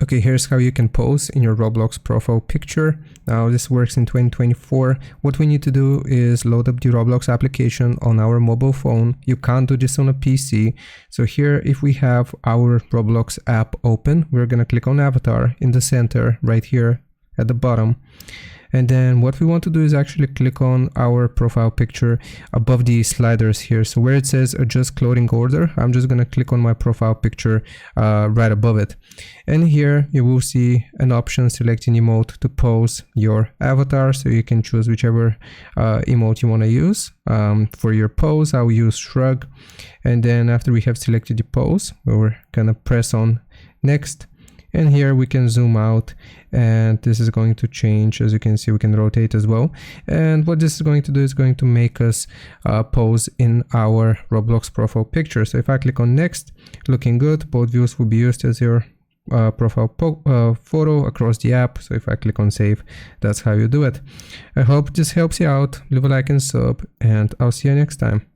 Okay, here's how you can pose in your Roblox profile picture. Now this works in 2024. What we need to do is load up the Roblox application on our mobile phone. You can't do this on a PC. So here, if we have our Roblox app open, we're gonna click on avatar in the center right here at the bottom. And then what we want to do is actually click on our profile picture above the sliders here. So where it says adjust clothing order, I'm just going to click on my profile picture right above it. And here you will see an option selecting emote to pose your avatar. So you can choose whichever emote you want to use. For your pose, I'll use shrug. And then after we have selected the pose, we're going to press on next. And here we can zoom out, and this is going to change. As you can see, we can rotate as well. And what this is going to do is going to make us pose in our Roblox profile picture. So if I click on next, looking good, both views will be used as your profile photo across the app. So if I click on save, that's how you do it. I hope this helps you out. Leave a like and sub, and I'll see you next time.